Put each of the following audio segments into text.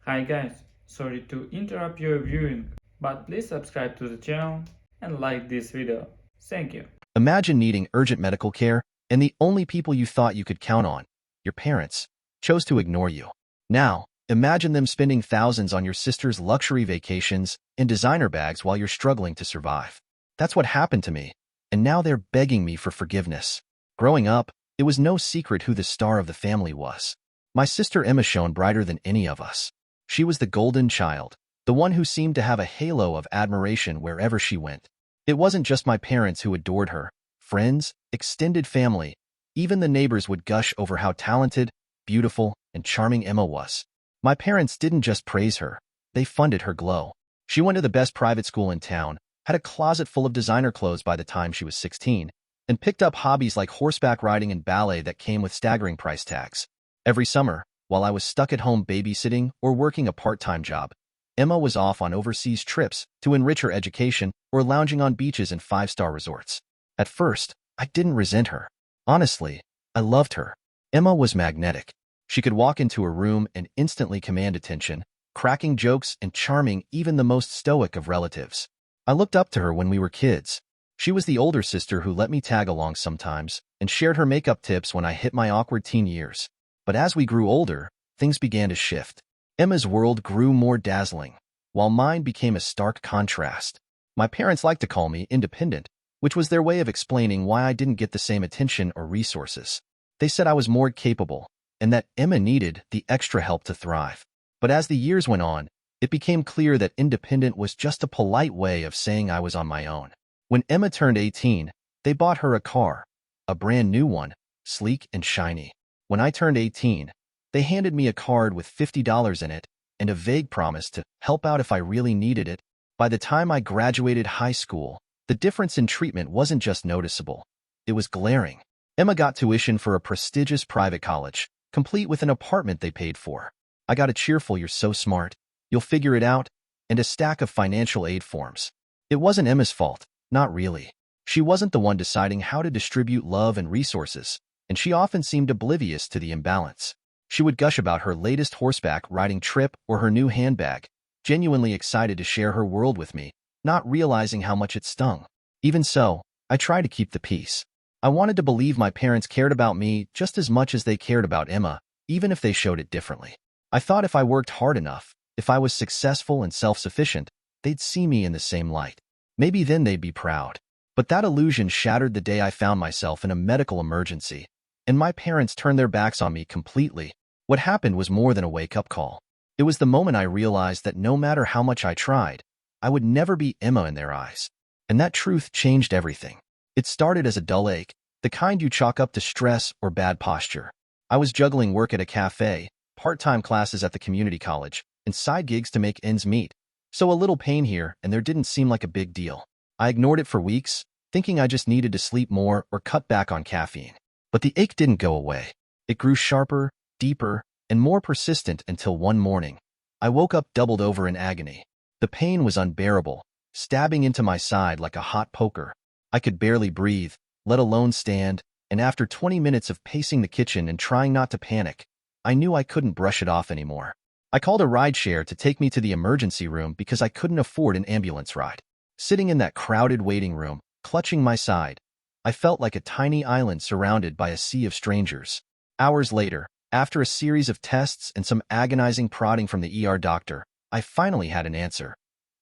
Hi guys, sorry to interrupt your viewing, but please subscribe to the channel and like this video. Thank you. Imagine needing urgent medical care, and the only people you thought you could count on, your parents, chose to ignore you. Now, imagine them spending thousands on your sister's luxury vacations and designer bags while you're struggling to survive. That's what happened to me, and now they're begging me for forgiveness. Growing up, it was no secret who the star of the family was. My sister Emma shone brighter than any of us. She was the golden child, the one who seemed to have a halo of admiration wherever she went. It wasn't just my parents who adored her. Friends, extended family, even the neighbors would gush over how talented, beautiful, and charming Emma was. My parents didn't just praise her, they funded her glow. She went to the best private school in town, had a closet full of designer clothes by the time she was 16, and picked up hobbies like horseback riding and ballet that came with staggering price tags. Every summer, while I was stuck at home babysitting or working a part-time job, Emma was off on overseas trips to enrich her education or lounging on beaches in five-star resorts. At first, I didn't resent her. Honestly, I loved her. Emma was magnetic. She could walk into a room and instantly command attention, cracking jokes and charming even the most stoic of relatives. I looked up to her when we were kids. She was the older sister who let me tag along sometimes and shared her makeup tips when I hit my awkward teen years. But as we grew older, things began to shift. Emma's world grew more dazzling, while mine became a stark contrast. My parents liked to call me independent, which was their way of explaining why I didn't get the same attention or resources. They said I was more capable, and that Emma needed the extra help to thrive. But as the years went on, it became clear that independent was just a polite way of saying I was on my own. When Emma turned 18, they bought her a car, a brand new one, sleek and shiny. When I turned 18, they handed me a card with $50 in it and a vague promise to help out if I really needed it. By the time I graduated high school, the difference in treatment wasn't just noticeable. It was glaring. Emma got tuition for a prestigious private college, complete with an apartment they paid for. I got a cheerful "you're so smart, you'll figure it out," and a stack of financial aid forms. It wasn't Emma's fault, not really. She wasn't the one deciding how to distribute love and resources, and she often seemed oblivious to the imbalance. She would gush about her latest horseback riding trip or her new handbag, genuinely excited to share her world with me, not realizing how much it stung. Even so, I tried to keep the peace. I wanted to believe my parents cared about me just as much as they cared about Emma, even if they showed it differently. I thought if I worked hard enough, if I was successful and self-sufficient, they'd see me in the same light. Maybe then they'd be proud. But that illusion shattered the day I found myself in a medical emergency, and my parents turned their backs on me completely. What happened was more than a wake-up call. It was the moment I realized that no matter how much I tried, I would never be Emma in their eyes. And that truth changed everything. It started as a dull ache, the kind you chalk up to stress or bad posture. I was juggling work at a cafe, part-time classes at the community college, and side gigs to make ends meet. So a little pain here and there didn't seem like a big deal. I ignored it for weeks, thinking I just needed to sleep more or cut back on caffeine. But the ache didn't go away. It grew sharper, deeper, and more persistent until one morning, I woke up doubled over in agony. The pain was unbearable, stabbing into my side like a hot poker. I could barely breathe, let alone stand, and after 20 minutes of pacing the kitchen and trying not to panic, I knew I couldn't brush it off anymore. I called a rideshare to take me to the emergency room because I couldn't afford an ambulance ride. Sitting in that crowded waiting room, clutching my side, I felt like a tiny island surrounded by a sea of strangers. Hours later, after a series of tests and some agonizing prodding from the ER doctor, I finally had an answer.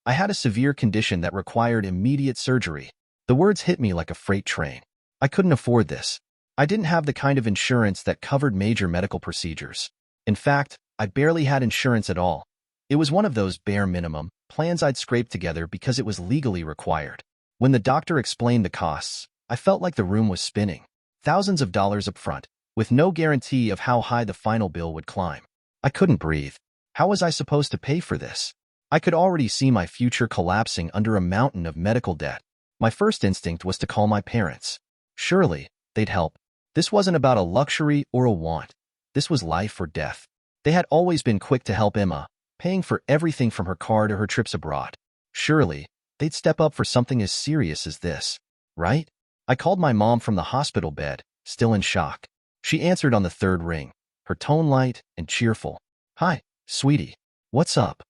I had a severe condition that required immediate surgery. The words hit me like a freight train. I couldn't afford this. I didn't have the kind of insurance that covered major medical procedures. In fact, I barely had insurance at all. It was one of those bare minimum plans I'd scraped together because it was legally required. When the doctor explained the costs, I felt like the room was spinning. Thousands of dollars up front, with no guarantee of how high the final bill would climb. I couldn't breathe. How was I supposed to pay for this? I could already see my future collapsing under a mountain of medical debt. My first instinct was to call my parents. Surely, they'd help. This wasn't about a luxury or a want. This was life or death. They had always been quick to help Emma, paying for everything from her car to her trips abroad. Surely, they'd step up for something as serious as this, right? I called my mom from the hospital bed, still in shock. She answered on the third ring, her tone light and cheerful. "Hi, sweetie. What's up?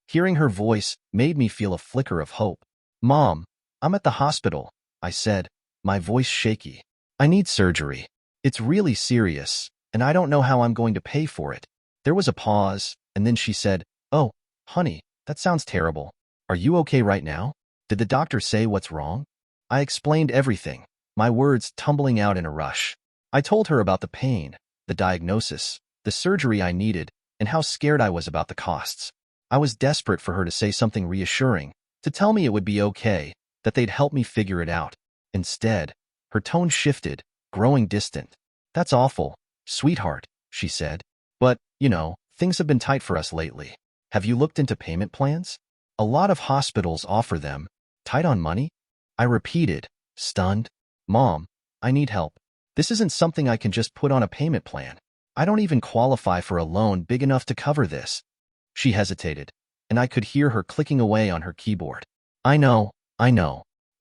Hearing her voice made me feel a flicker of hope. Mom, I'm at the hospital, I said, my voice shaky. I need surgery. It's really serious, and I don't know how I'm going to pay for it. There was a pause, and then she said, Oh, honey, that sounds terrible. Are you okay right now? Did the doctor say what's wrong? I explained everything, my words tumbling out in a rush. I told her about the pain, the diagnosis, the surgery I needed, and how scared I was about the costs. I was desperate for her to say something reassuring, to tell me it would be okay, that they'd help me figure it out. Instead, her tone shifted, growing distant. That's awful, sweetheart, she said. But, things have been tight for us lately. Have you looked into payment plans? A lot of hospitals offer them. Tight on money? I repeated, stunned. Mom, I need help. This isn't something I can just put on a payment plan. I don't even qualify for a loan big enough to cover this. She hesitated, and I could hear her clicking away on her keyboard. I know.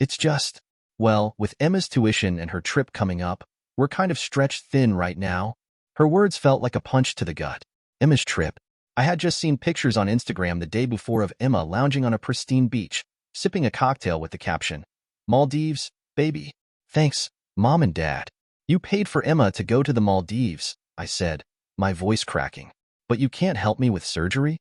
It's just, well, with Emma's tuition and her trip coming up, we're kind of stretched thin right now. Her words felt like a punch to the gut. Emma's trip. I had just seen pictures on Instagram the day before of Emma lounging on a pristine beach, sipping a cocktail with the caption, Maldives, baby. Thanks, Mom and Dad. You paid for Emma to go to the Maldives, I said, my voice cracking. But you can't help me with surgery?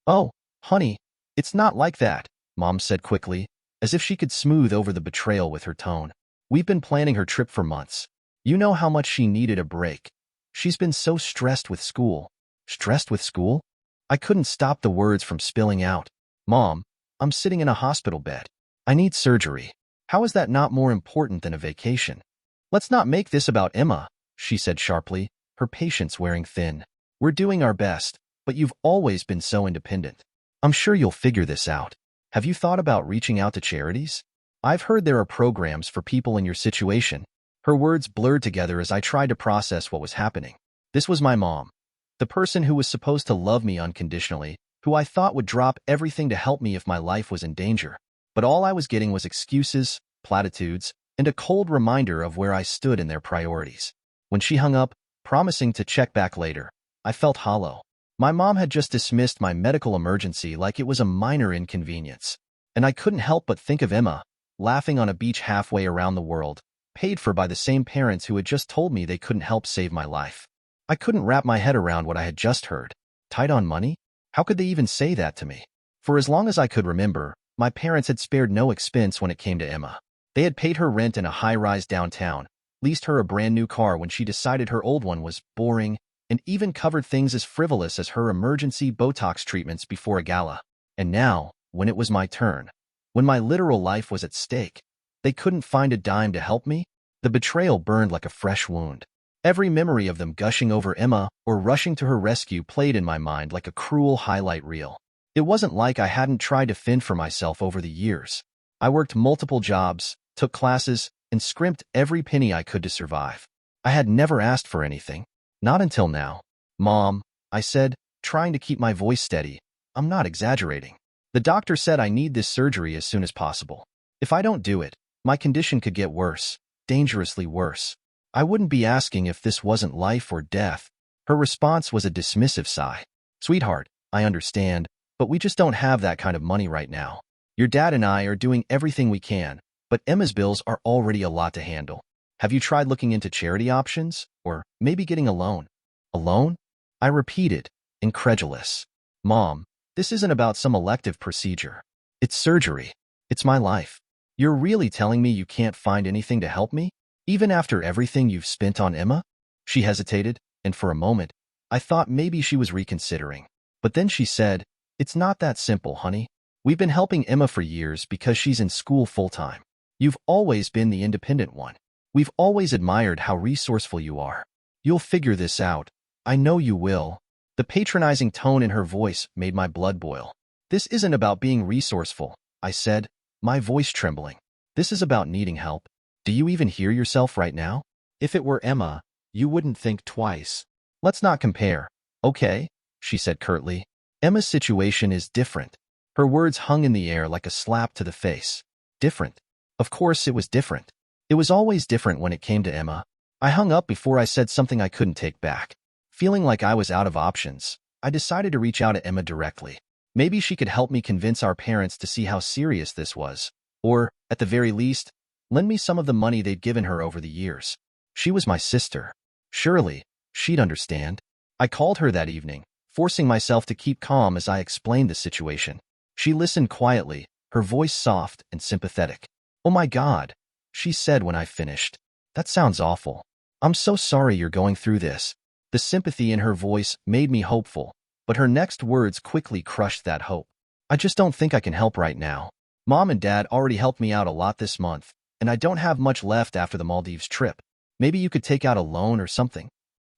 Oh, honey, it's not like that, Mom said quickly, as if she could smooth over the betrayal with her tone. We've been planning her trip for months. You know how much she needed a break. She's been so stressed with school. Stressed with school? I couldn't stop the words from spilling out. Mom, I'm sitting in a hospital bed. I need surgery. How is that not more important than a vacation? Let's not make this about Emma, she said sharply, her patience wearing thin. We're doing our best, but you've always been so independent. I'm sure you'll figure this out. Have you thought about reaching out to charities? I've heard there are programs for people in your situation. Her words blurred together as I tried to process what was happening. This was my mom, the person who was supposed to love me unconditionally, who I thought would drop everything to help me if my life was in danger. But all I was getting was excuses, platitudes, and a cold reminder of where I stood in their priorities. When she hung up, promising to check back later, I felt hollow. My mom had just dismissed my medical emergency like it was a minor inconvenience. And I couldn't help but think of Emma, laughing on a beach halfway around the world, paid for by the same parents who had just told me they couldn't help save my life. I couldn't wrap my head around what I had just heard. Tight on money? How could they even say that to me? For as long as I could remember, my parents had spared no expense when it came to Emma. They had paid her rent in a high-rise downtown, leased her a brand new car when she decided her old one was boring, and even covered things as frivolous as her emergency Botox treatments before a gala. And now, when it was my turn, when my literal life was at stake, they couldn't find a dime to help me? The betrayal burned like a fresh wound. Every memory of them gushing over Emma or rushing to her rescue played in my mind like a cruel highlight reel. It wasn't like I hadn't tried to fend for myself over the years. I worked multiple jobs, took classes, and scrimped every penny I could to survive. I had never asked for anything. Not until now. Mom, I said, trying to keep my voice steady. I'm not exaggerating. The doctor said I need this surgery as soon as possible. If I don't do it, my condition could get worse, dangerously worse. I wouldn't be asking if this wasn't life or death. Her response was a dismissive sigh. Sweetheart, I understand, but we just don't have that kind of money right now. Your dad and I are doing everything we can, but Emma's bills are already a lot to handle. Have you tried looking into charity options? Or maybe getting a loan? A loan? I repeated, incredulous. Mom, this isn't about some elective procedure. It's surgery. It's my life. You're really telling me you can't find anything to help me? Even after everything you've spent on Emma? She hesitated, and for a moment, I thought maybe she was reconsidering. But then she said, It's not that simple, honey. We've been helping Emma for years because she's in school full-time. You've always been the independent one. We've always admired how resourceful you are. You'll figure this out. I know you will. The patronizing tone in her voice made my blood boil. This isn't about being resourceful, I said, my voice trembling. This is about needing help. Do you even hear yourself right now? If it were Emma, you wouldn't think twice. Let's not compare, okay? She said curtly. Emma's situation is different. Her words hung in the air like a slap to the face. Different. Of course it was different. It was always different when it came to Emma. I hung up before I said something I couldn't take back. Feeling like I was out of options, I decided to reach out to Emma directly. Maybe she could help me convince our parents to see how serious this was. Or, at the very least, lend me some of the money they'd given her over the years. She was my sister. Surely, she'd understand. I called her that evening, forcing myself to keep calm as I explained the situation. She listened quietly, her voice soft and sympathetic. "Oh my God," she said when I finished. "That sounds awful. I'm so sorry you're going through this." The sympathy in her voice made me hopeful, but her next words quickly crushed that hope. "I just don't think I can help right now. Mom and Dad already helped me out a lot this month, and I don't have much left after the Maldives trip. Maybe you could take out a loan or something."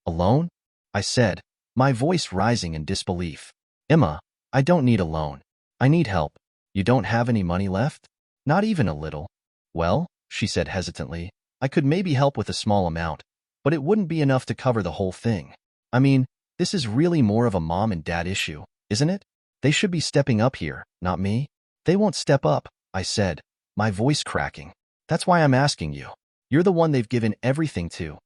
"A loan?" I said, my voice rising in disbelief. "Emma, I don't need a loan. I need help." "You don't have any money left?" "Not even a little." "Well," she said hesitantly, "I could maybe help with a small amount, but it wouldn't be enough to cover the whole thing. I mean, this is really more of a mom and dad issue, isn't it? They should be stepping up here, not me." "They won't step up," I said, my voice cracking. "That's why I'm asking you. You're the one they've given everything to.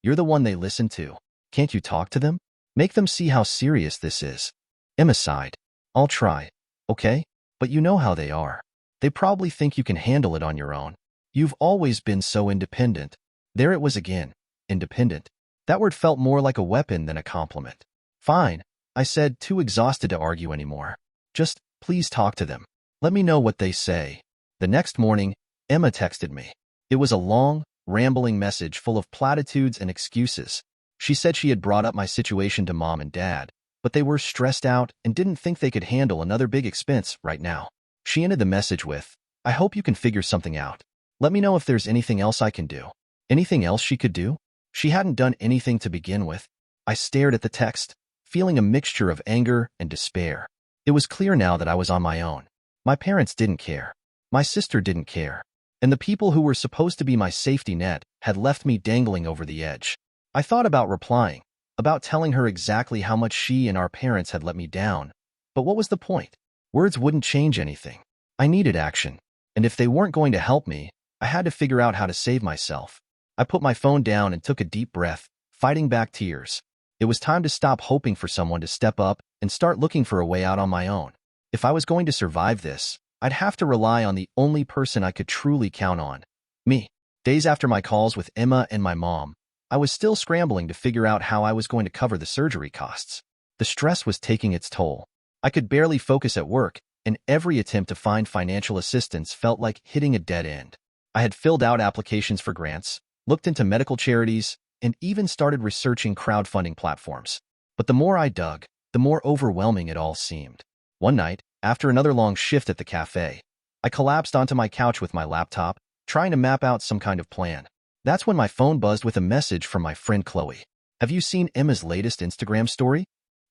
You're the one they listen to. Can't you talk to them? Make them see how serious this is." Emma sighed. "I'll try, okay? But you know how they are. They probably think you can handle it on your own. You've always been so independent." There it was again, independent. That word felt more like a weapon than a compliment. "Fine," I said, too exhausted to argue anymore. "Just, please talk to them. Let me know what they say." The next morning, Emma texted me. It was a long, rambling message full of platitudes and excuses. She said she had brought up my situation to Mom and Dad, but they were stressed out and didn't think they could handle another big expense right now. She ended the message with, "I hope you can figure something out. Let me know if there's anything else I can do." Anything else she could do? She hadn't done anything to begin with. I stared at the text, feeling a mixture of anger and despair. It was clear now that I was on my own. My parents didn't care. My sister didn't care. And the people who were supposed to be my safety net had left me dangling over the edge. I thought about replying, about telling her exactly how much she and our parents had let me down. But what was the point? Words wouldn't change anything. I needed action. And if they weren't going to help me, I had to figure out how to save myself. I put my phone down and took a deep breath, fighting back tears. It was time to stop hoping for someone to step up and start looking for a way out on my own. If I was going to survive this, I'd have to rely on the only person I could truly count on, me. Days after my calls with Emma and my mom, I was still scrambling to figure out how I was going to cover the surgery costs. The stress was taking its toll. I could barely focus at work, and every attempt to find financial assistance felt like hitting a dead end. I had filled out applications for grants, looked into medical charities, and even started researching crowdfunding platforms. But the more I dug, the more overwhelming it all seemed. One night, after another long shift at the cafe, I collapsed onto my couch with my laptop, trying to map out some kind of plan. That's when my phone buzzed with a message from my friend Chloe. "Have you seen Emma's latest Instagram story?"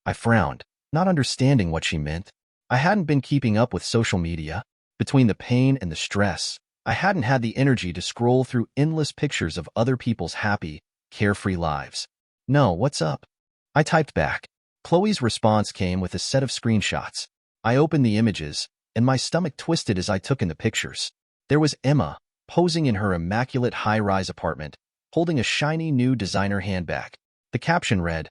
I frowned, not understanding what she meant. I hadn't been keeping up with social media. Between the pain and the stress, I hadn't had the energy to scroll through endless pictures of other people's happy, carefree lives. "No, what's up?" I typed back. Chloe's response came with a set of screenshots. I opened the images, and my stomach twisted as I took in the pictures. There was Emma, posing in her immaculate high-rise apartment, holding a shiny new designer handbag. The caption read,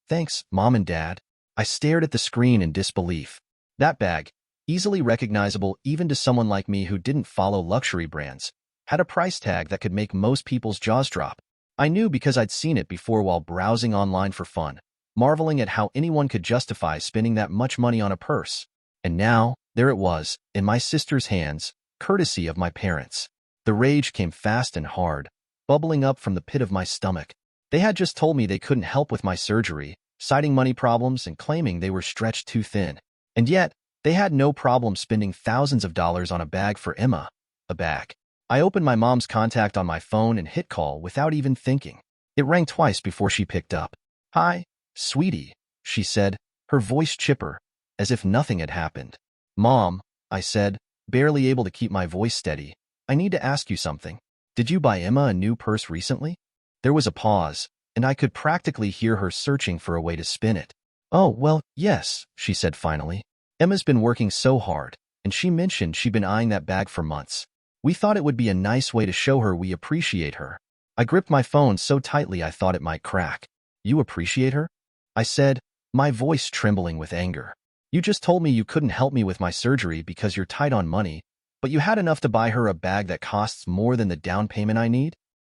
"Thanks, Mom and Dad." I stared at the screen in disbelief. That bag, easily recognizable even to someone like me who didn't follow luxury brands, had a price tag that could make most people's jaws drop. I knew because I'd seen it before while browsing online for fun, marveling at how anyone could justify spending that much money on a purse. And now, there it was, in my sister's hands, courtesy of my parents. The rage came fast and hard, bubbling up from the pit of my stomach. They had just told me they couldn't help with my surgery, citing money problems and claiming they were stretched too thin. And yet, they had no problem spending thousands of dollars on a bag for Emma. A bag. I opened my mom's contact on my phone and hit call without even thinking. It rang twice before she picked up. "Hi, sweetie," she said, her voice chipper, as if nothing had happened. "Mom," I said, barely able to keep my voice steady, "I need to ask you something. Did you buy Emma a new purse recently?" There was a pause, and I could practically hear her searching for a way to spin it. "Oh, well, yes," she said finally. "Emma's been working so hard, and she mentioned she'd been eyeing that bag for months. We thought it would be a nice way to show her we appreciate her." I gripped my phone so tightly I thought it might crack. "You appreciate her?" I said, my voice trembling with anger. You just told me you couldn't help me with my surgery because you're tight on money, but you had enough to buy her a bag that costs more than the down payment I need?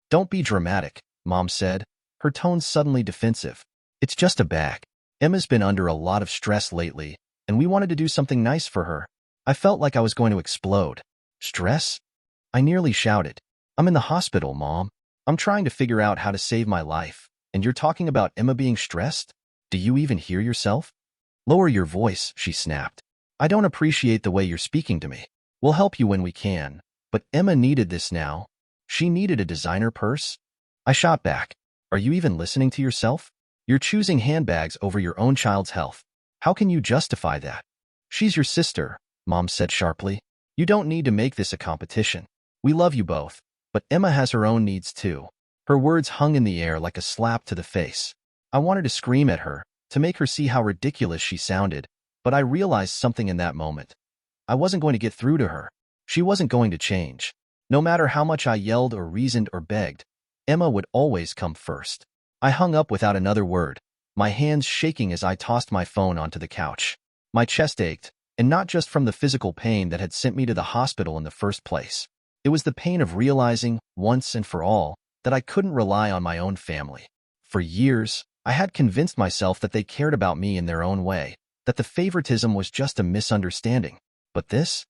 Don't be dramatic, Mom said, her tone suddenly defensive. It's just a bag. Emma's been under a lot of stress lately, and we wanted to do something nice for her. I felt like I was going to explode. Stress? I nearly shouted. I'm in the hospital, Mom. I'm trying to figure out how to save my life, and you're talking about Emma being stressed? Do you even hear yourself? Lower your voice, she snapped. I don't appreciate the way you're speaking to me. We'll help you when we can, but Emma needed this now. She needed a designer purse? I shot back. Are you even listening to yourself? You're choosing handbags over your own child's health. How can you justify that? She's your sister, Mom said sharply. You don't need to make this a competition. We love you both, but Emma has her own needs too. Her words hung in the air like a slap to the face. I wanted to scream at her, to make her see how ridiculous she sounded, but I realized something in that moment. I wasn't going to get through to her. She wasn't going to change. No matter how much I yelled or reasoned or begged, Emma would always come first. I hung up without another word, my hands shaking as I tossed my phone onto the couch. My chest ached, and not just from the physical pain that had sent me to the hospital in the first place. It was the pain of realizing, once and for all, that I couldn't rely on my own family. For years, I had convinced myself that they cared about me in their own way, that the favoritism was just a misunderstanding. But this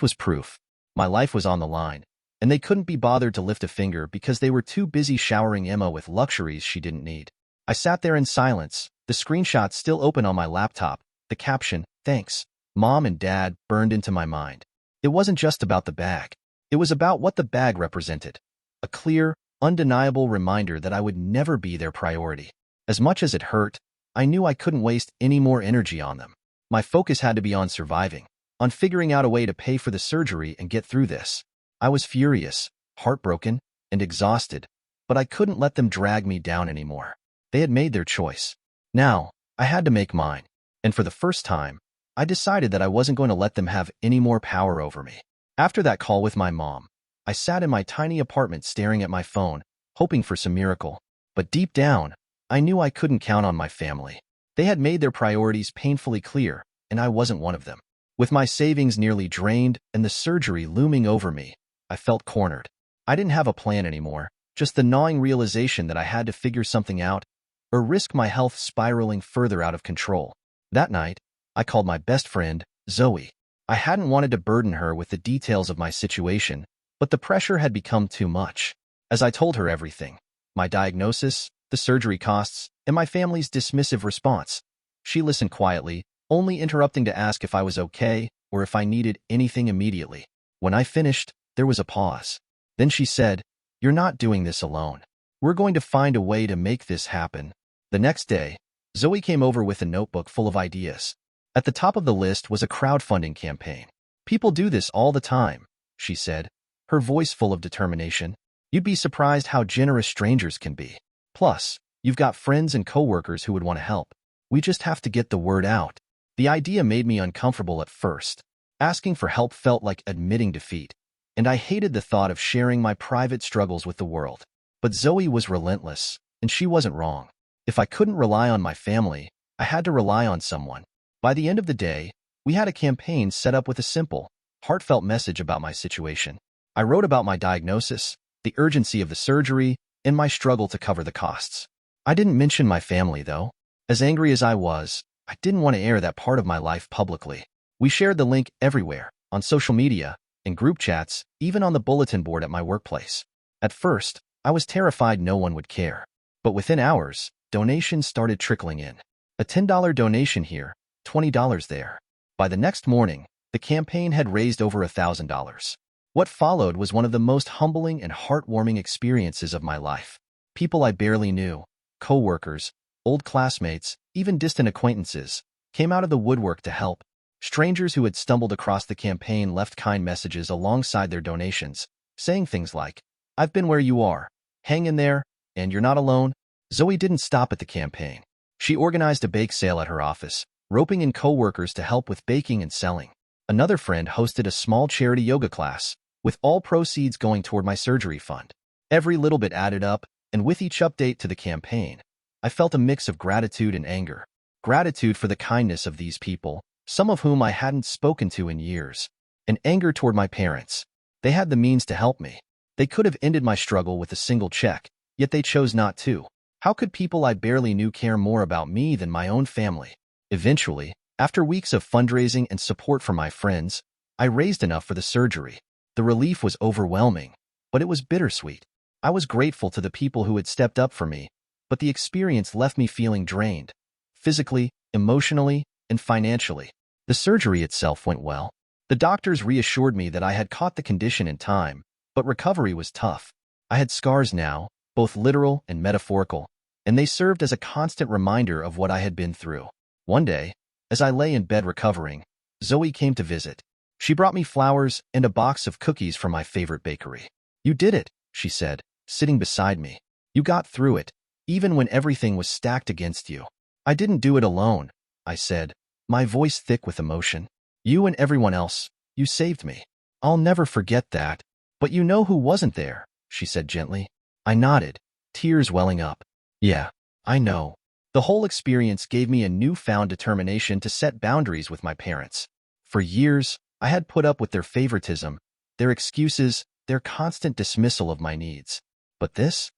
was proof. My life was on the line, and they couldn't be bothered to lift a finger because they were too busy showering Emma with luxuries she didn't need. I sat there in silence, the screenshot still open on my laptop, the caption, "Thanks, Mom and Dad," burned into my mind. It wasn't just about the bag. It was about what the bag represented. A clear, undeniable reminder that I would never be their priority. As much as it hurt, I knew I couldn't waste any more energy on them. My focus had to be on surviving, on figuring out a way to pay for the surgery and get through this. I was furious, heartbroken, and exhausted, but I couldn't let them drag me down anymore. They had made their choice. Now, I had to make mine. And for the first time, I decided that I wasn't going to let them have any more power over me. After that call with my mom, I sat in my tiny apartment staring at my phone, hoping for some miracle. But deep down, I knew I couldn't count on my family. They had made their priorities painfully clear, and I wasn't one of them. With my savings nearly drained and the surgery looming over me, I felt cornered. I didn't have a plan anymore, just the gnawing realization that I had to figure something out or risk my health spiraling further out of control. That night, I called my best friend, Zoe. I hadn't wanted to burden her with the details of my situation, but the pressure had become too much. As I told her everything, my diagnosis, the surgery costs, and my family's dismissive response, she listened quietly, only interrupting to ask if I was okay or if I needed anything immediately. When I finished, there was a pause. Then she said, "You're not doing this alone. We're going to find a way to make this happen." The next day, Zoe came over with a notebook full of ideas. At the top of the list was a crowdfunding campaign. "People do this all the time," she said, her voice full of determination. "You'd be surprised how generous strangers can be. Plus, you've got friends and coworkers who would want to help. We just have to get the word out." The idea made me uncomfortable at first. Asking for help felt like admitting defeat, and I hated the thought of sharing my private struggles with the world. But Zoe was relentless, and she wasn't wrong. If I couldn't rely on my family, I had to rely on someone. By the end of the day, we had a campaign set up with a simple, heartfelt message about my situation. I wrote about my diagnosis, the urgency of the surgery, and my struggle to cover the costs. I didn't mention my family, though. As angry as I was, I didn't want to air that part of my life publicly. We shared the link everywhere, on social media, in group chats, even on the bulletin board at my workplace. At first, I was terrified no one would care. But within hours, donations started trickling in. A $10 donation here, $20 there. By the next morning, the campaign had raised over $1,000. What followed was one of the most humbling and heartwarming experiences of my life. People I barely knew, co-workers, old classmates, even distant acquaintances, came out of the woodwork to help. Strangers who had stumbled across the campaign left kind messages alongside their donations, saying things like, "I've been where you are, hang in there, and you're not alone." Zoe didn't stop at the campaign. She organized a bake sale at her office, roping in co-workers to help with baking and selling. Another friend hosted a small charity yoga class, with all proceeds going toward my surgery fund. Every little bit added up, and with each update to the campaign, I felt a mix of gratitude and anger. Gratitude for the kindness of these people, some of whom I hadn't spoken to in years, and anger toward my parents. They had the means to help me. They could have ended my struggle with a single check, yet they chose not to. How could people I barely knew care more about me than my own family? Eventually, after weeks of fundraising and support from my friends, I raised enough for the surgery. The relief was overwhelming, but it was bittersweet. I was grateful to the people who had stepped up for me, but the experience left me feeling drained, physically, emotionally, and financially. The surgery itself went well. The doctors reassured me that I had caught the condition in time, but recovery was tough. I had scars now, both literal and metaphorical, and they served as a constant reminder of what I had been through. One day, as I lay in bed recovering, Zoe came to visit. She brought me flowers and a box of cookies from my favorite bakery. "You did it," she said, sitting beside me. "You got through it, even when everything was stacked against you." "I didn't do it alone," I said, my voice thick with emotion. "You and everyone else, you saved me." "I'll never forget that. But you know who wasn't there," she said gently. I nodded, tears welling up. "Yeah, I know." The whole experience gave me a newfound determination to set boundaries with my parents. For years, I had put up with their favoritism, their excuses, their constant dismissal of my needs. But this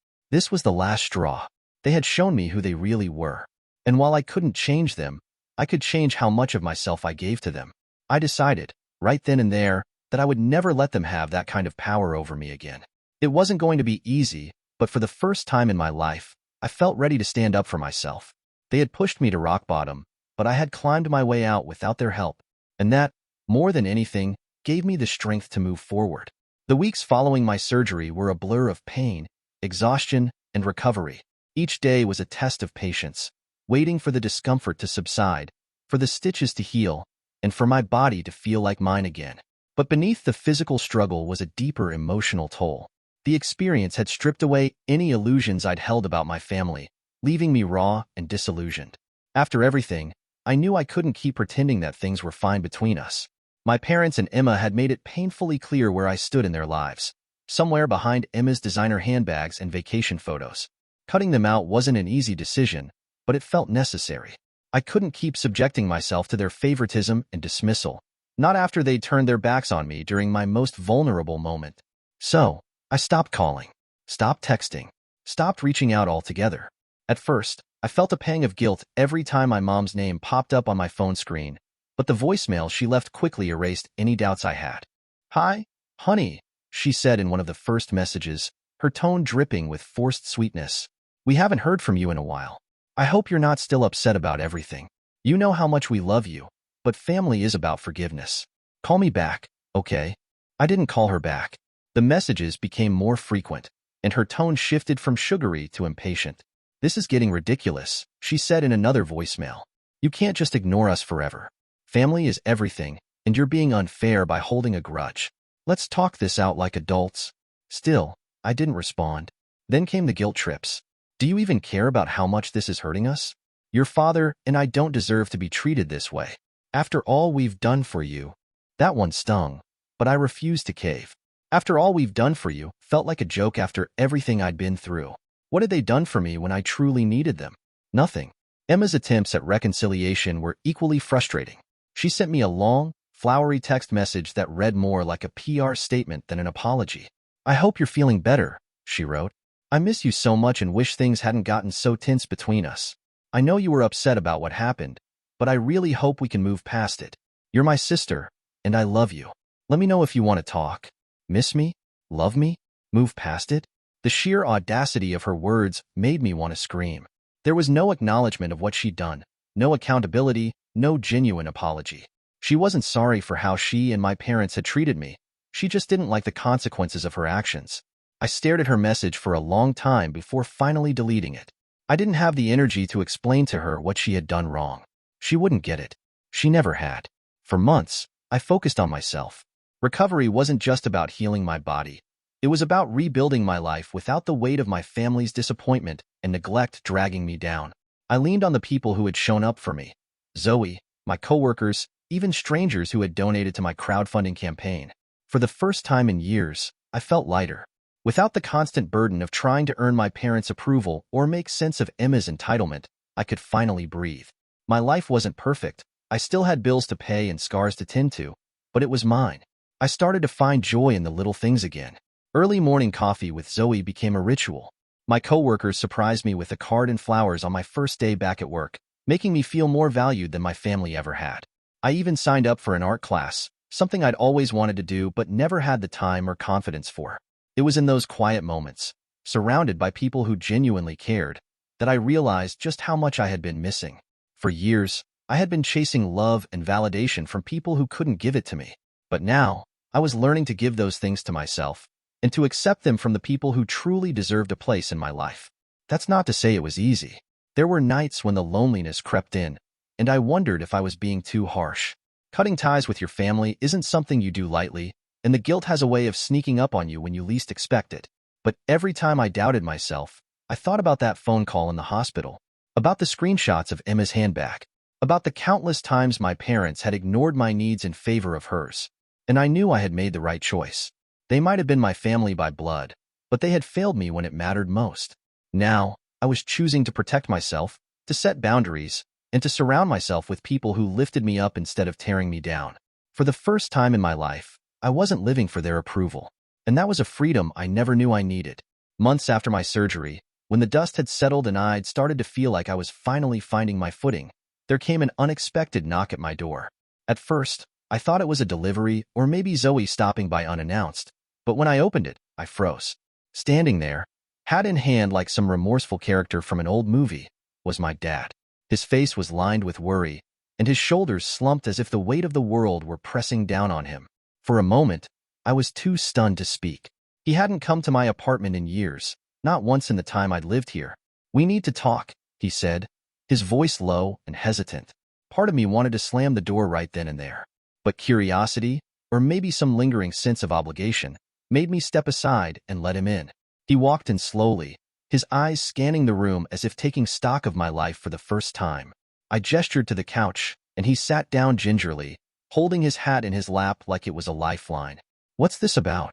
was the last straw. They had shown me who they really were. And while I couldn't change them, I could change how much of myself I gave to them. I decided, right then and there, that I would never let them have that kind of power over me again. It wasn't going to be easy, but for the first time in my life, I felt ready to stand up for myself. They had pushed me to rock bottom, but I had climbed my way out without their help, and that, more than anything, gave me the strength to move forward. The weeks following my surgery were a blur of pain, exhaustion, and recovery. Each day was a test of patience, waiting for the discomfort to subside, for the stitches to heal, and for my body to feel like mine again. But beneath the physical struggle was a deeper emotional toll. The experience had stripped away any illusions I'd held about my family, leaving me raw and disillusioned. After everything, I knew I couldn't keep pretending that things were fine between us. My parents and Emma had made it painfully clear where I stood in their lives, somewhere behind Emma's designer handbags and vacation photos. Cutting them out wasn't an easy decision, but it felt necessary. I couldn't keep subjecting myself to their favoritism and dismissal, not after they'd turned their backs on me during my most vulnerable moment. So, I stopped calling, stopped texting, stopped reaching out altogether. At first, I felt a pang of guilt every time my mom's name popped up on my phone screen, but the voicemail she left quickly erased any doubts I had. "Hi, honey," she said in one of the first messages, her tone dripping with forced sweetness. "We haven't heard from you in a while. I hope you're not still upset about everything. You know how much we love you, but family is about forgiveness. Call me back, okay?" I didn't call her back. The messages became more frequent, and her tone shifted from sugary to impatient. "This is getting ridiculous," she said in another voicemail. "You can't just ignore us forever. Family is everything, and you're being unfair by holding a grudge. Let's talk this out like adults." Still, I didn't respond. Then came the guilt trips. "Do you even care about how much this is hurting us? Your father and I don't deserve to be treated this way. After all we've done for you." That one stung, but I refused to cave. "After all we've done for you" felt like a joke after everything I'd been through. What had they done for me when I truly needed them? Nothing. Emma's attempts at reconciliation were equally frustrating. She sent me a long, flowery text message that read more like a PR statement than an apology. "I hope you're feeling better," she wrote. "I miss you so much and wish things hadn't gotten so tense between us. I know you were upset about what happened, but I really hope we can move past it. You're my sister, and I love you. Let me know if you want to talk. Miss me? Love me? Move past it?" The sheer audacity of her words made me want to scream. There was no acknowledgement of what she'd done, no accountability, no genuine apology. She wasn't sorry for how she and my parents had treated me. She just didn't like the consequences of her actions. I stared at her message for a long time before finally deleting it. I didn't have the energy to explain to her what she had done wrong. She wouldn't get it. She never had. For months, I focused on myself. Recovery wasn't just about healing my body. It was about rebuilding my life without the weight of my family's disappointment and neglect dragging me down. I leaned on the people who had shown up for me. Zoe, my coworkers, even strangers who had donated to my crowdfunding campaign. For the first time in years, I felt lighter. Without the constant burden of trying to earn my parents' approval or make sense of Emma's entitlement, I could finally breathe. My life wasn't perfect. I still had bills to pay and scars to tend to, but it was mine. I started to find joy in the little things again. Early morning coffee with Zoe became a ritual. My coworkers surprised me with a card and flowers on my first day back at work, making me feel more valued than my family ever had. I even signed up for an art class, something I'd always wanted to do but never had the time or confidence for. It was in those quiet moments, surrounded by people who genuinely cared, that I realized just how much I had been missing. For years, I had been chasing love and validation from people who couldn't give it to me. But now, I was learning to give those things to myself, and to accept them from the people who truly deserved a place in my life. That's not to say it was easy. There were nights when the loneliness crept in, and I wondered if I was being too harsh. Cutting ties with your family isn't something you do lightly, and the guilt has a way of sneaking up on you when you least expect it. But every time I doubted myself, I thought about that phone call in the hospital, about the screenshots of Emma's handbag, about the countless times my parents had ignored my needs in favor of hers. And I knew I had made the right choice. They might have been my family by blood, but they had failed me when it mattered most. Now, I was choosing to protect myself, to set boundaries, and to surround myself with people who lifted me up instead of tearing me down. For the first time in my life, I wasn't living for their approval, and that was a freedom I never knew I needed. Months after my surgery, when the dust had settled and I'd started to feel like I was finally finding my footing, there came an unexpected knock at my door. At first, I thought it was a delivery or maybe Zoe stopping by unannounced, but when I opened it, I froze. Standing there, hat in hand like some remorseful character from an old movie, was my dad. His face was lined with worry, and his shoulders slumped as if the weight of the world were pressing down on him. For a moment, I was too stunned to speak. He hadn't come to my apartment in years, not once in the time I'd lived here. "We need to talk," he said, his voice low and hesitant. Part of me wanted to slam the door right then and there. But curiosity, or maybe some lingering sense of obligation, made me step aside and let him in. He walked in slowly, his eyes scanning the room as if taking stock of my life for the first time. I gestured to the couch, and he sat down gingerly, holding his hat in his lap like it was a lifeline. "What's this about?"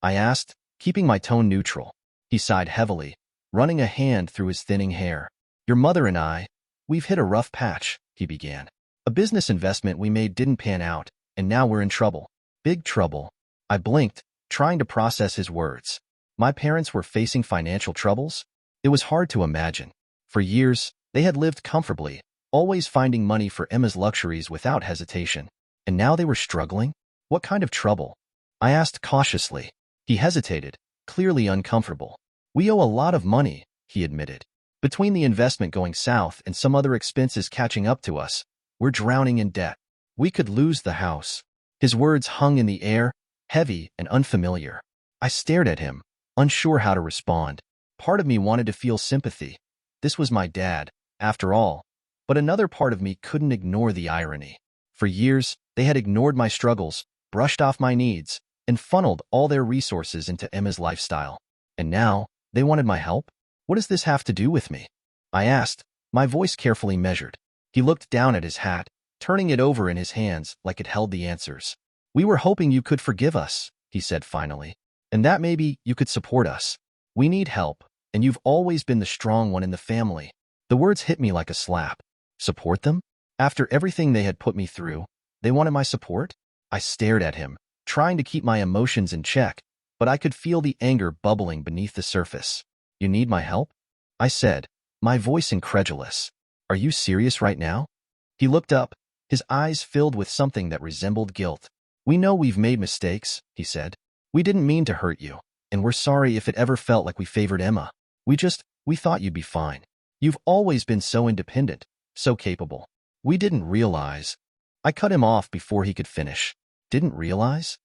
I asked, keeping my tone neutral. He sighed heavily, running a hand through his thinning hair. "Your mother and we've hit a rough patch," he began. "A business investment we made didn't pan out, and now we're in trouble." "Big trouble?" I blinked, trying to process his words. My parents were facing financial troubles? It was hard to imagine. For years, they had lived comfortably, always finding money for Emma's luxuries without hesitation. And now they were struggling? What kind of trouble? I asked cautiously. He hesitated, clearly uncomfortable. "We owe a lot of money," he admitted. "Between the investment going south and some other expenses catching up to us, we're drowning in debt. We could lose the house." His words hung in the air, heavy and unfamiliar. I stared at him, unsure how to respond. Part of me wanted to feel sympathy. This was my dad, after all. But another part of me couldn't ignore the irony. For years, they had ignored my struggles, brushed off my needs, and funneled all their resources into Emma's lifestyle. And now, they wanted my help? "What does this have to do with me?" I asked, my voice carefully measured. He looked down at his hat, turning it over in his hands like it held the answers. "We were hoping you could forgive us," he said finally, "and that maybe you could support us. We need help, and you've always been the strong one in the family." The words hit me like a slap. Support them? After everything they had put me through, they wanted my support? I stared at him, trying to keep my emotions in check, but I could feel the anger bubbling beneath the surface. "You need my help?" I said, my voice incredulous. "Are you serious right now?" He looked up, his eyes filled with something that resembled guilt. "We know we've made mistakes," he said. "We didn't mean to hurt you, and we're sorry if it ever felt like we favored Emma. We thought you'd be fine. You've always been so independent, so capable. We didn't realize." I cut him off before he could finish. "Didn't realize?"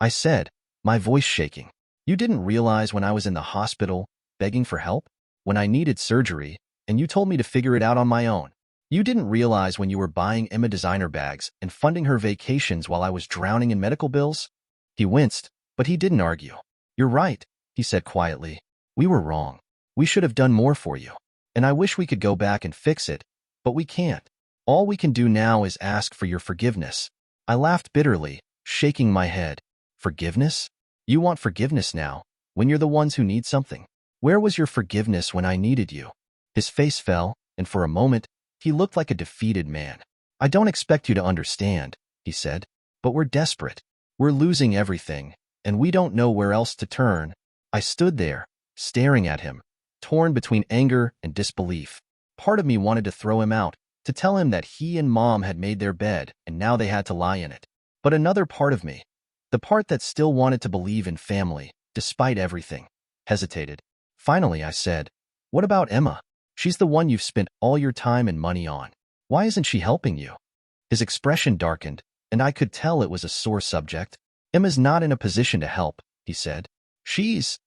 I said, my voice shaking. "You didn't realize when I was in the hospital, begging for help? When I needed surgery, and you told me to figure it out on my own? You didn't realize when you were buying Emma designer bags and funding her vacations while I was drowning in medical bills?" He winced, but he didn't argue. "You're right," he said quietly. "We were wrong. We should have done more for you. And I wish we could go back and fix it, but we can't. All we can do now is ask for your forgiveness." I laughed bitterly, shaking my head. "Forgiveness? You want forgiveness now, when you're the ones who need something? Where was your forgiveness when I needed you?" His face fell, and for a moment, he looked like a defeated man. I don't expect you to understand, he said, but we're desperate. We're losing everything, and we don't know where else to turn. I stood there, staring at him, torn between anger and disbelief. Part of me wanted to throw him out, to tell him that he and Mom had made their bed and now they had to lie in it. But another part of me, the part that still wanted to believe in family, despite everything, hesitated. Finally, I said, "What about Emma? She's the one you've spent all your time and money on. Why isn't she helping you?" His expression darkened, and I could tell it was a sore subject. "Emma's not in a position to help," he said. She's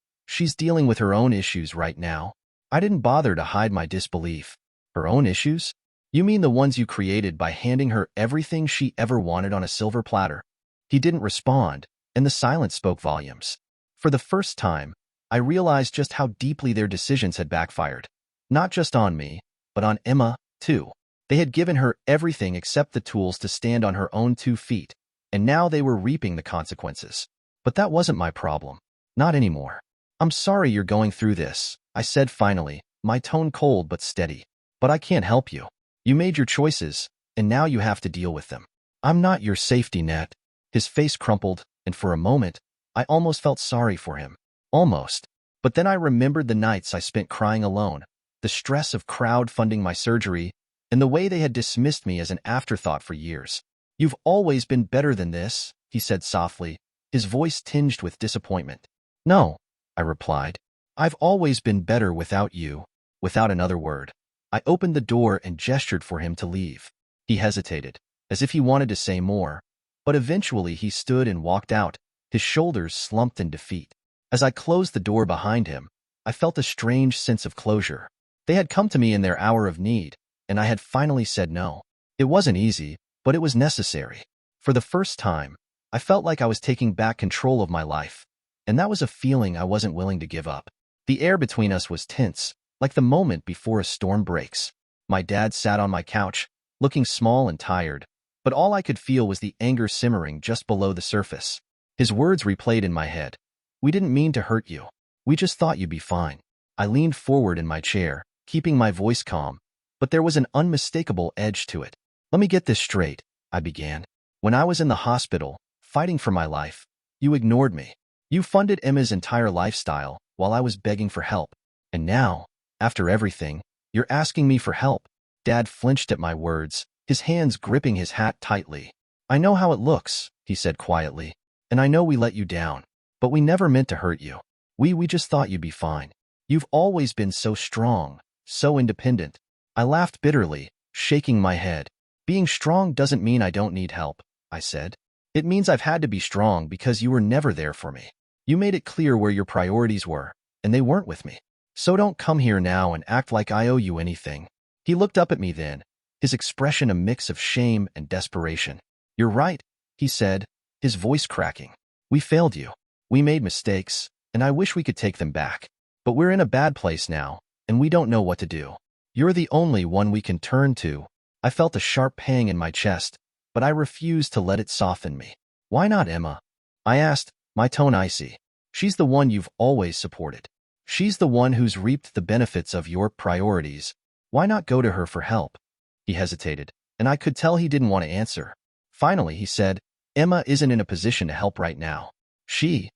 dealing with her own issues right now." I didn't bother to hide my disbelief. Her own issues? You mean the ones you created by handing her everything she ever wanted on a silver platter? He didn't respond, and the silence spoke volumes. For the first time, I realized just how deeply their decisions had backfired. Not just on me, but on Emma, too. They had given her everything except the tools to stand on her own 2 feet, and now they were reaping the consequences. But that wasn't my problem. Not anymore. "I'm sorry you're going through this," I said finally, my tone cold but steady. "But I can't help you. You made your choices, and now you have to deal with them. I'm not your safety net." His face crumpled, and for a moment, I almost felt sorry for him. Almost. But then I remembered the nights I spent crying alone, the stress of crowdfunding my surgery, and the way they had dismissed me as an afterthought for years. "You've always been better than this," he said softly, his voice tinged with disappointment. "No," I replied. "I've always been better without you." Without another word, I opened the door and gestured for him to leave. He hesitated, as if he wanted to say more, but eventually he stood and walked out, his shoulders slumped in defeat. As I closed the door behind him, I felt a strange sense of closure. They had come to me in their hour of need, and I had finally said no. It wasn't easy, but it was necessary. For the first time, I felt like I was taking back control of my life, and that was a feeling I wasn't willing to give up. The air between us was tense, like the moment before a storm breaks. My dad sat on my couch, looking small and tired, but all I could feel was the anger simmering just below the surface. His words replayed in my head. "We didn't mean to hurt you. We just thought you'd be fine." I leaned forward in my chair, keeping my voice calm, but there was an unmistakable edge to it. "Let me get this straight," I began. "When I was in the hospital, fighting for my life, you ignored me. You funded Emma's entire lifestyle while I was begging for help. And now, after everything, you're asking me for help." Dad flinched at my words, his hands gripping his hat tightly. "I know how it looks," he said quietly, "and I know we let you down, but we never meant to hurt you. We just thought you'd be fine. You've always been so strong, so independent." I laughed bitterly, shaking my head. "Being strong doesn't mean I don't need help," I said. "It means I've had to be strong because you were never there for me. You made it clear where your priorities were, and they weren't with me. So don't come here now and act like I owe you anything." He looked up at me then, his expression a mix of shame and desperation. "You're right," he said, his voice cracking. "We failed you. We made mistakes, and I wish we could take them back. But we're in a bad place now, and we don't know what to do. You're the only one we can turn to." I felt a sharp pang in my chest, but I refused to let it soften me. "Why not Emma?" I asked, my tone icy. "She's the one you've always supported. She's the one who's reaped the benefits of your priorities. Why not go to her for help?" He hesitated, and I could tell he didn't want to answer. Finally, he said, "Emma isn't in a position to help right now. She's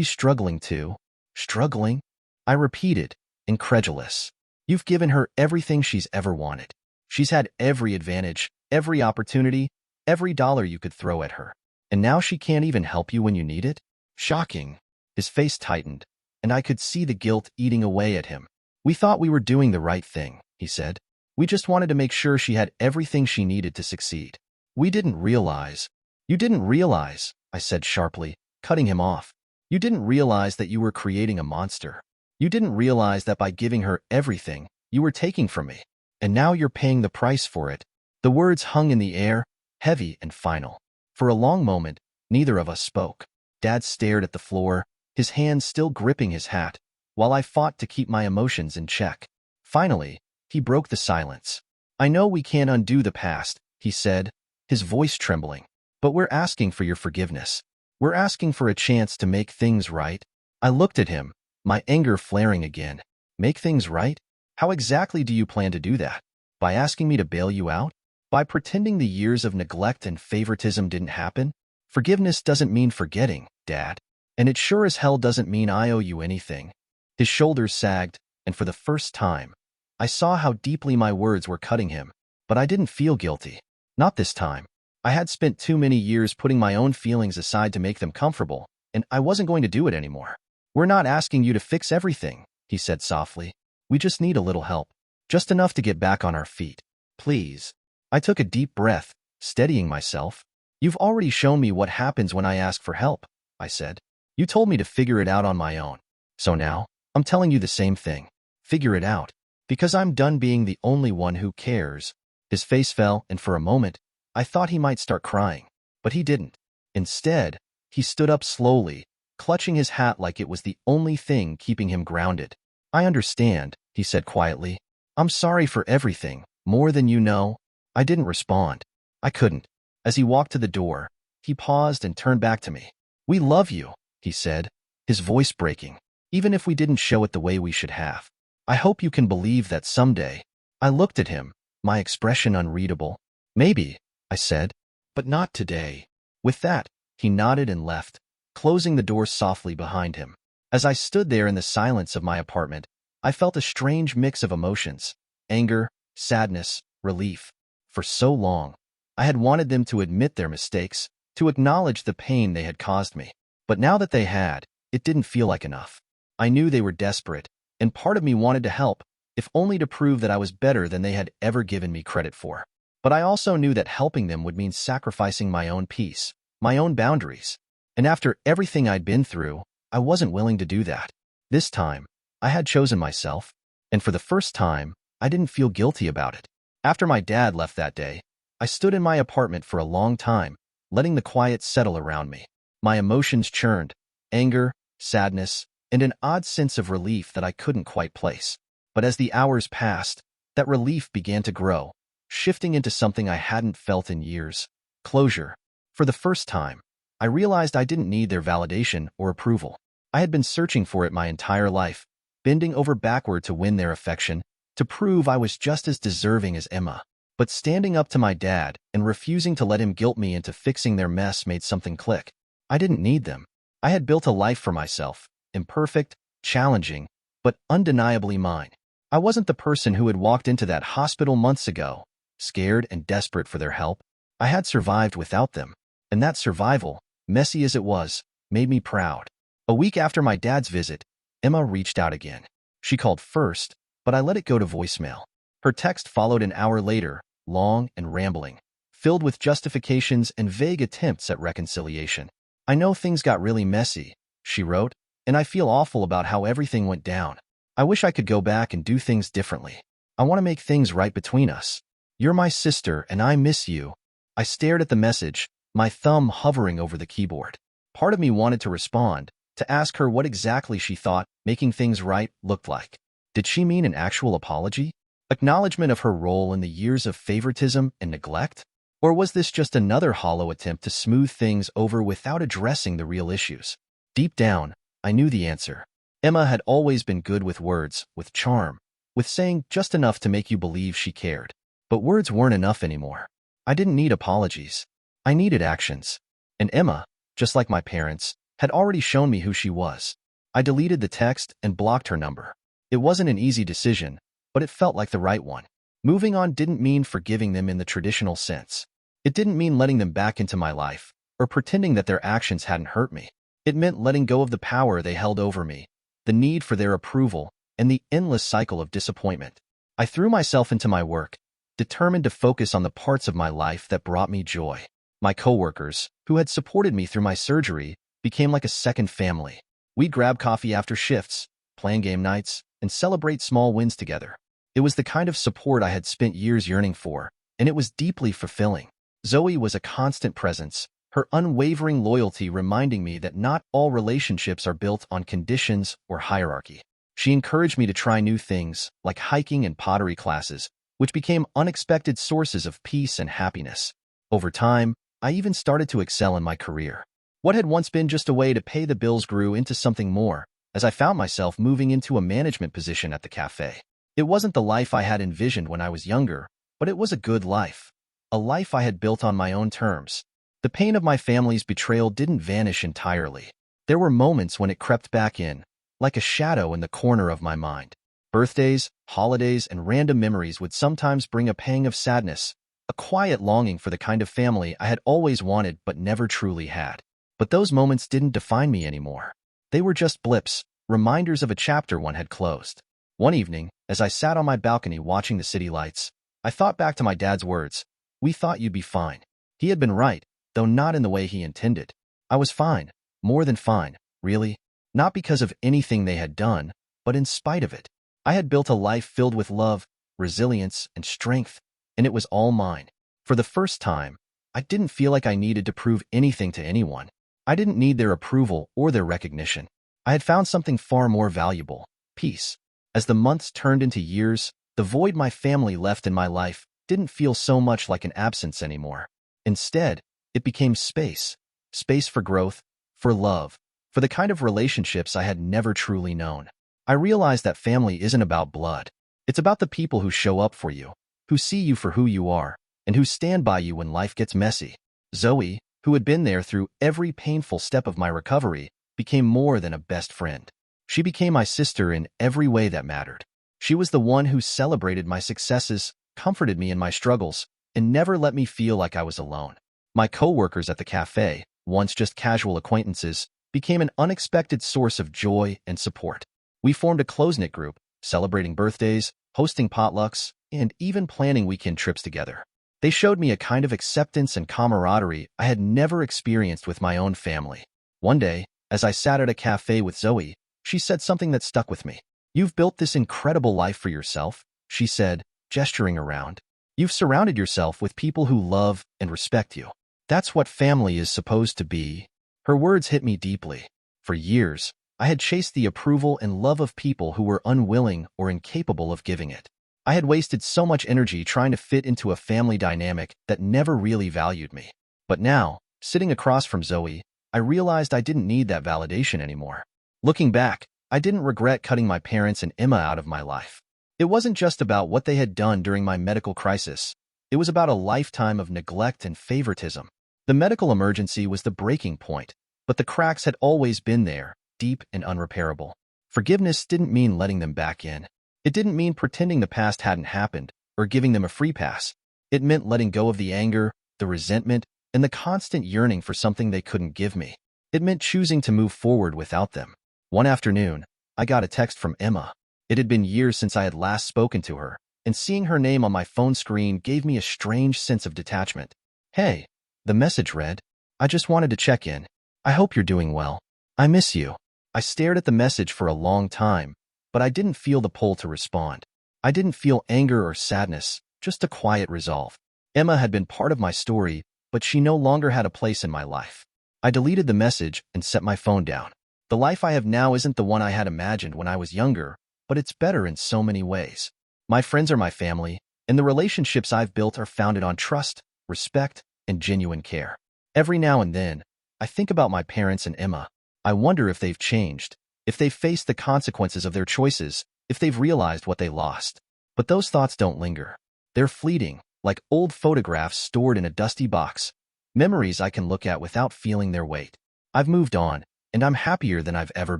struggling too." "Struggling?" I repeated, incredulous. "You've given her everything she's ever wanted. She's had every advantage, every opportunity, every dollar you could throw at her. And now she can't even help you when you need it? Shocking." His face tightened, and I could see the guilt eating away at him. "We thought we were doing the right thing," he said. "We just wanted to make sure she had everything she needed to succeed. We didn't realize." "You didn't realize," I said sharply, cutting him off. "You didn't realize that you were creating a monster. You didn't realize that by giving her everything, you were taking from me. And now you're paying the price for it." The words hung in the air, heavy and final. For a long moment, neither of us spoke. Dad stared at the floor, his hands still gripping his hat, while I fought to keep my emotions in check. Finally, he broke the silence. "I know we can't undo the past," he said, his voice trembling. "But we're asking for your forgiveness. We're asking for a chance to make things right." I looked at him, my anger flaring again. "Make things right? How exactly do you plan to do that? By asking me to bail you out?" By pretending the years of neglect and favoritism didn't happen, forgiveness doesn't mean forgetting, Dad. And it sure as hell doesn't mean I owe you anything. His shoulders sagged, and for the first time, I saw how deeply my words were cutting him. But I didn't feel guilty. Not this time. I had spent too many years putting my own feelings aside to make them comfortable, and I wasn't going to do it anymore. We're not asking you to fix everything, he said softly. We just need a little help. Just enough to get back on our feet. Please. I took a deep breath, steadying myself. You've already shown me what happens when I ask for help, I said. You told me to figure it out on my own. So now, I'm telling you the same thing. Figure it out. Because I'm done being the only one who cares. His face fell, and for a moment, I thought he might start crying. But he didn't. Instead, he stood up slowly, clutching his hat like it was the only thing keeping him grounded. I understand, he said quietly. I'm sorry for everything, more than you know. I didn't respond. I couldn't. As he walked to the door, he paused and turned back to me. We love you, he said, his voice breaking, even if we didn't show it the way we should have. I hope you can believe that someday. I looked at him, my expression unreadable. Maybe, I said, but not today. With that, he nodded and left, closing the door softly behind him. As I stood there in the silence of my apartment, I felt a strange mix of emotions: anger, sadness, relief. For so long, I had wanted them to admit their mistakes, to acknowledge the pain they had caused me. But now that they had, it didn't feel like enough. I knew they were desperate, and part of me wanted to help, if only to prove that I was better than they had ever given me credit for. But I also knew that helping them would mean sacrificing my own peace, my own boundaries. And after everything I'd been through, I wasn't willing to do that. This time, I had chosen myself, and for the first time, I didn't feel guilty about it. After my dad left that day, I stood in my apartment for a long time, letting the quiet settle around me. My emotions churned: anger, sadness, and an odd sense of relief that I couldn't quite place. But as the hours passed, that relief began to grow, shifting into something I hadn't felt in years: closure. For the first time, I realized I didn't need their validation or approval. I had been searching for it my entire life, bending over backward to win their affection, to prove I was just as deserving as Emma. But standing up to my dad and refusing to let him guilt me into fixing their mess made something click. I didn't need them. I had built a life for myself, imperfect, challenging, but undeniably mine. I wasn't the person who had walked into that hospital months ago, scared and desperate for their help. I had survived without them, and that survival, messy as it was, made me proud. A week after my dad's visit, Emma reached out again. She called first, but I let it go to voicemail. Her text followed an hour later, long and rambling, filled with justifications and vague attempts at reconciliation. I know things got really messy, she wrote, and I feel awful about how everything went down. I wish I could go back and do things differently. I want to make things right between us. You're my sister and I miss you. I stared at the message, my thumb hovering over the keyboard. Part of me wanted to respond, to ask her what exactly she thought making things right looked like. Did she mean an actual apology? Acknowledgement of her role in the years of favoritism and neglect? Or was this just another hollow attempt to smooth things over without addressing the real issues? Deep down, I knew the answer. Emma had always been good with words, with charm, with saying just enough to make you believe she cared. But words weren't enough anymore. I didn't need apologies. I needed actions. And Emma, just like my parents, had already shown me who she was. I deleted the text and blocked her number. It wasn't an easy decision, but it felt like the right one. Moving on didn't mean forgiving them in the traditional sense. It didn't mean letting them back into my life, or pretending that their actions hadn't hurt me. It meant letting go of the power they held over me, the need for their approval, and the endless cycle of disappointment. I threw myself into my work, determined to focus on the parts of my life that brought me joy. My coworkers, who had supported me through my surgery, became like a second family. We'd grab coffee after shifts, plan game nights, and celebrate small wins together. It was the kind of support I had spent years yearning for, and it was deeply fulfilling. Zoe was a constant presence, her unwavering loyalty reminding me that not all relationships are built on conditions or hierarchy. She encouraged me to try new things, like hiking and pottery classes, which became unexpected sources of peace and happiness. Over time, I even started to excel in my career. What had once been just a way to pay the bills grew into something more, as I found myself moving into a management position at the cafe. It wasn't the life I had envisioned when I was younger, but it was a good life. a life I had built on my own terms. The pain of my family's betrayal didn't vanish entirely. There were moments when it crept back in, like a shadow in the corner of my mind. Birthdays, holidays, and random memories would sometimes bring a pang of sadness, a quiet longing for the kind of family I had always wanted but never truly had. But those moments didn't define me anymore. They were just blips, reminders of a chapter one had closed. One evening, as I sat on my balcony watching the city lights, I thought back to my dad's words, "We thought you'd be fine." He had been right, though not in the way he intended. I was fine, more than fine, really. Not because of anything they had done, but in spite of it. I had built a life filled with love, resilience, and strength, and it was all mine. For the first time, I didn't feel like I needed to prove anything to anyone. I didn't need their approval or their recognition. I had found something far more valuable: peace. As the months turned into years, the void my family left in my life didn't feel so much like an absence anymore. Instead, it became space. Space for growth, for love, for the kind of relationships I had never truly known. I realized that family isn't about blood. It's about the people who show up for you, who see you for who you are, and who stand by you when life gets messy. Zoe, who had been there through every painful step of my recovery, became more than a best friend. She became my sister in every way that mattered. She was the one who celebrated my successes, comforted me in my struggles, and never let me feel like I was alone. My coworkers at the cafe, once just casual acquaintances, became an unexpected source of joy and support. We formed a close-knit group, celebrating birthdays, hosting potlucks, and even planning weekend trips together. They showed me a kind of acceptance and camaraderie I had never experienced with my own family. One day, as I sat at a cafe with Zoe, she said something that stuck with me. "You've built this incredible life for yourself," she said, gesturing around. "You've surrounded yourself with people who love and respect you. That's what family is supposed to be." Her words hit me deeply. For years, I had chased the approval and love of people who were unwilling or incapable of giving it. I had wasted so much energy trying to fit into a family dynamic that never really valued me. But now, sitting across from Zoe, I realized I didn't need that validation anymore. Looking back, I didn't regret cutting my parents and Emma out of my life. It wasn't just about what they had done during my medical crisis. It was about a lifetime of neglect and favoritism. The medical emergency was the breaking point, but the cracks had always been there, deep and unrepairable. Forgiveness didn't mean letting them back in. It didn't mean pretending the past hadn't happened or giving them a free pass. It meant letting go of the anger, the resentment, and the constant yearning for something they couldn't give me. It meant choosing to move forward without them. One afternoon, I got a text from Emma. It had been years since I had last spoken to her, and seeing her name on my phone screen gave me a strange sense of detachment. "Hey," the message read, "I just wanted to check in. I hope you're doing well. I miss you." I stared at the message for a long time, but I didn't feel the pull to respond. I didn't feel anger or sadness, just a quiet resolve. Emma had been part of my story, but she no longer had a place in my life. I deleted the message and set my phone down. The life I have now isn't the one I had imagined when I was younger, but it's better in so many ways. My friends are my family, and the relationships I've built are founded on trust, respect, and genuine care. Every now and then, I think about my parents and Emma. I wonder if they've changed, if they've faced the consequences of their choices, if they've realized what they lost. But those thoughts don't linger. They're fleeting, like old photographs stored in a dusty box, memories I can look at without feeling their weight. I've moved on, and I'm happier than I've ever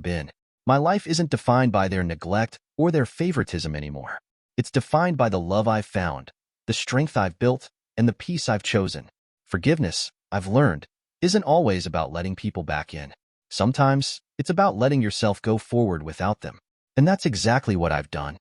been. My life isn't defined by their neglect or their favoritism anymore. It's defined by the love I've found, the strength I've built, and the peace I've chosen. Forgiveness, I've learned, isn't always about letting people back in. Sometimes, it's about letting yourself go forward without them. And that's exactly what I've done.